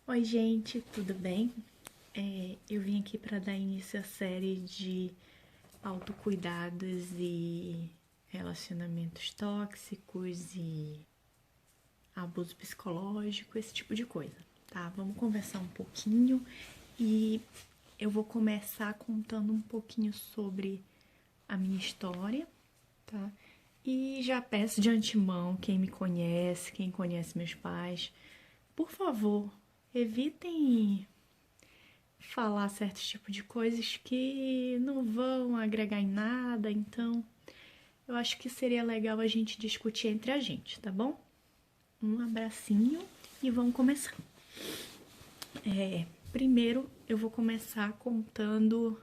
Oi, gente, tudo bem? Eu vim aqui para dar início à série de autocuidados e relacionamentos tóxicos e abuso psicológico, esse tipo de coisa, tá? Vamos conversar um pouquinho e eu vou começar contando um pouquinho sobre a minha história, tá? E já peço de antemão, quem me conhece, quem conhece meus pais, por favor, evitem falar certos tipos de coisas que não vão agregar em nada, então eu acho que seria legal a gente discutir entre a gente, tá bom? Um abracinho e vamos começar. Primeiro eu vou começar contando.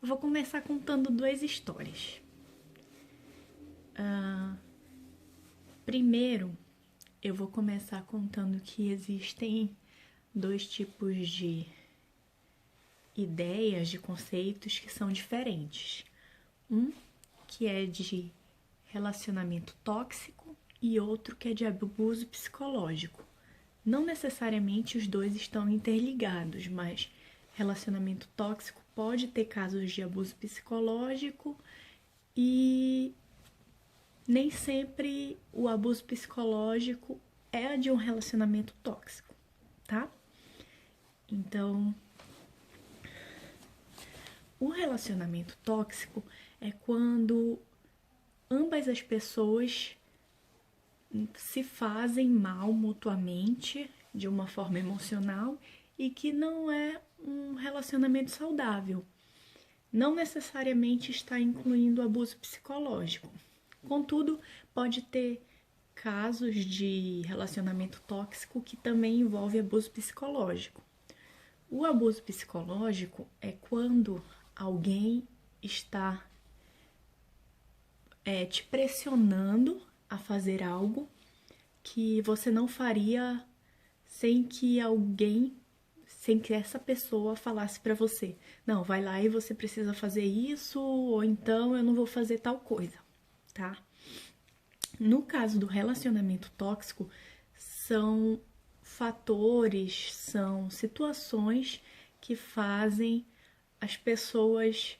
Eu vou começar contando duas histórias. Primeiro, eu vou começar contando que existem dois tipos de ideias, de conceitos que são diferentes. Um que é de relacionamento tóxico e outro que é de abuso psicológico. Não necessariamente os dois estão interligados, mas relacionamento tóxico pode ter casos de abuso psicológico e nem sempre o abuso psicológico é de um relacionamento tóxico, tá? Então, o relacionamento tóxico é quando ambas as pessoas se fazem mal mutuamente de uma forma emocional e que não é um relacionamento saudável. Não necessariamente está incluindo abuso psicológico. Contudo, pode ter casos de relacionamento tóxico que também envolve abuso psicológico. O abuso psicológico é quando alguém está te pressionando a fazer algo que você não faria sem que sem que essa pessoa falasse para você, não, vai lá e você precisa fazer isso, ou então eu não vou fazer tal coisa, tá? No caso do relacionamento tóxico, são fatores, são situações que fazem as pessoas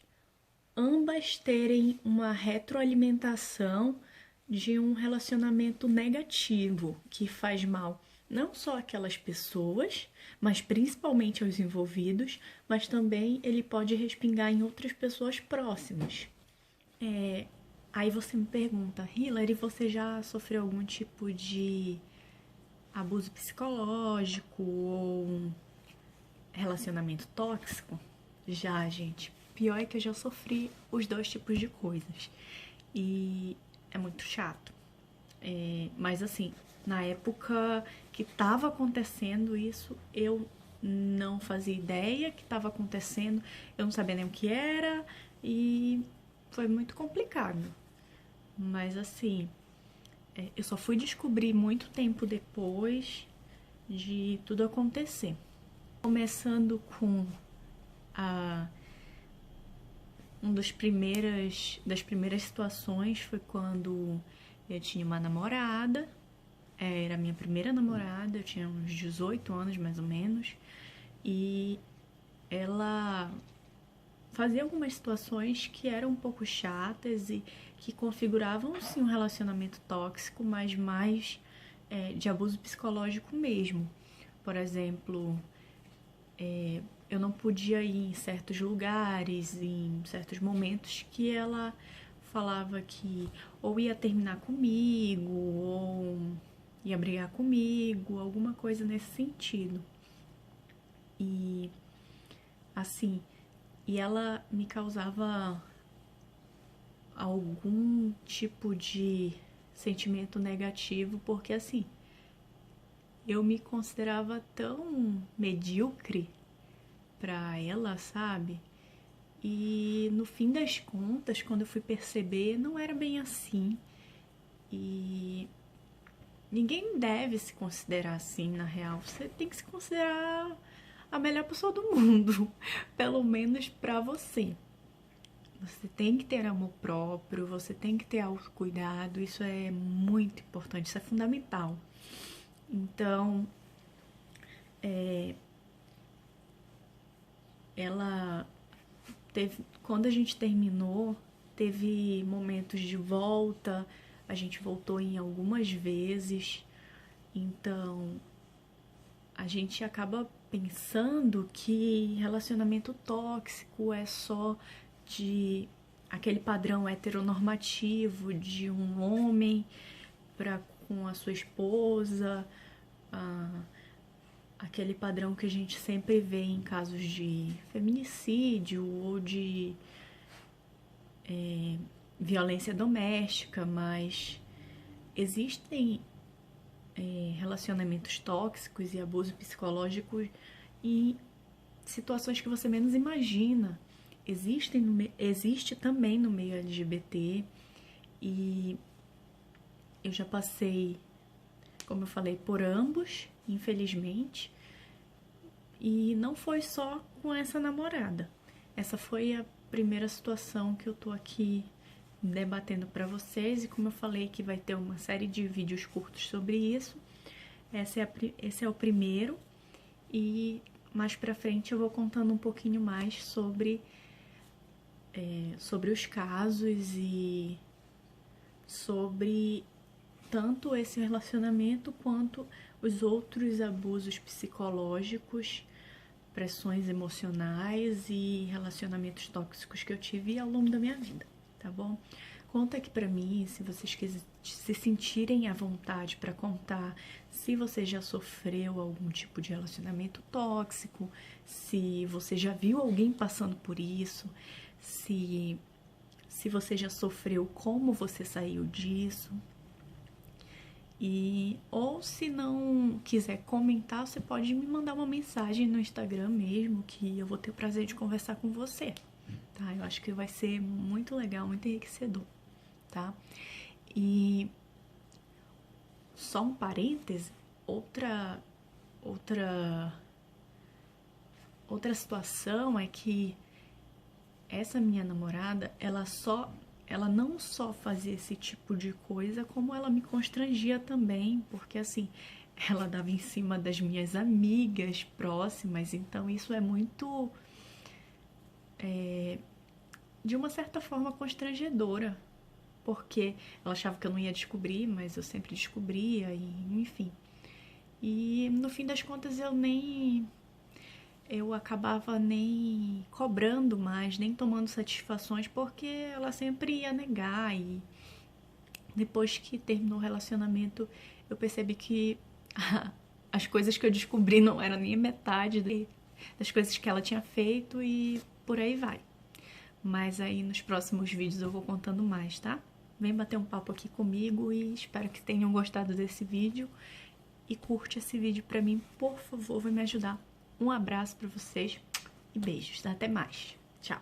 ambas terem uma retroalimentação de um relacionamento negativo que faz mal não só aquelas pessoas, mas principalmente aos envolvidos, mas também ele pode respingar em outras pessoas próximas. Aí você me pergunta, Hilary, você já sofreu algum tipo de abuso psicológico ou relacionamento tóxico? Já, gente. Pior é que eu já sofri os dois tipos de coisas. E é muito chato. Mas assim, na época que tava acontecendo isso, eu não fazia ideia que tava acontecendo, eu não sabia nem o que era e foi muito complicado. Mas assim, eu só fui descobrir muito tempo depois de tudo acontecer. Começando com a uma das primeiras situações foi quando eu tinha uma namorada, era a minha primeira namorada, eu tinha uns 18 anos mais ou menos, e ela fazia algumas situações que eram um pouco chatas e que configuravam sim um relacionamento tóxico, mas mais de abuso psicológico mesmo. Por exemplo, eu não podia ir em certos lugares, em certos momentos que ela falava que ou ia terminar comigo, ou ia brigar comigo, alguma coisa nesse sentido. E assim, e ela me causava algum tipo de sentimento negativo, porque assim, eu me considerava tão medíocre pra ela, sabe? E no fim das contas, quando eu fui perceber, não era bem assim. E ninguém deve se considerar assim, na real. Você tem que se considerar a melhor pessoa do mundo, pelo menos pra você. Você tem que ter amor próprio, você tem que ter autocuidado, isso é muito importante, isso é fundamental. Então, ela teve, quando a gente terminou, teve momentos de volta, a gente voltou em algumas vezes, então a gente acaba pensando que relacionamento tóxico é só de aquele padrão heteronormativo de um homem para com a sua esposa, aquele padrão que a gente sempre vê em casos de feminicídio ou de violência doméstica, mas existem relacionamentos tóxicos e abuso psicológico em situações que você menos imagina. Existe também no meio LGBT e eu já passei, como eu falei, por ambos, infelizmente, e não foi só com essa namorada. Essa foi a primeira situação que eu tô aqui debatendo para vocês, e como eu falei que vai ter uma série de vídeos curtos sobre isso, esse é o primeiro, e mais pra frente eu vou contando um pouquinho mais sobre os casos e sobre tanto esse relacionamento quanto os outros abusos psicológicos, pressões emocionais e relacionamentos tóxicos que eu tive ao longo da minha vida, tá bom? Conta aqui pra mim se vocês se sentirem à vontade pra contar, se você já sofreu algum tipo de relacionamento tóxico, se você já viu alguém passando por isso, se você já sofreu, como você saiu disso. Ou se não quiser comentar, você pode me mandar uma mensagem no Instagram mesmo, que eu vou ter o prazer de conversar com você, tá? Eu acho que vai ser muito legal, muito enriquecedor, tá? E só um parêntese, outra situação é que essa minha namorada, ela não só fazia esse tipo de coisa, como ela me constrangia também, porque assim, ela dava em cima das minhas amigas próximas, então isso é muito, de uma certa forma, constrangedora, porque ela achava que eu não ia descobrir, mas eu sempre descobria, e enfim. E no fim das contas eu acabava nem cobrando mais, nem tomando satisfações, porque ela sempre ia negar. E depois que terminou o relacionamento, eu percebi que as coisas que eu descobri não eram nem a metade das coisas que ela tinha feito, e por aí vai. Mas aí nos próximos vídeos eu vou contando mais, tá? Vem bater um papo aqui comigo e espero que tenham gostado desse vídeo. E curte esse vídeo pra mim, por favor, vai me ajudar. Um abraço pra vocês e beijos. Até mais. Tchau.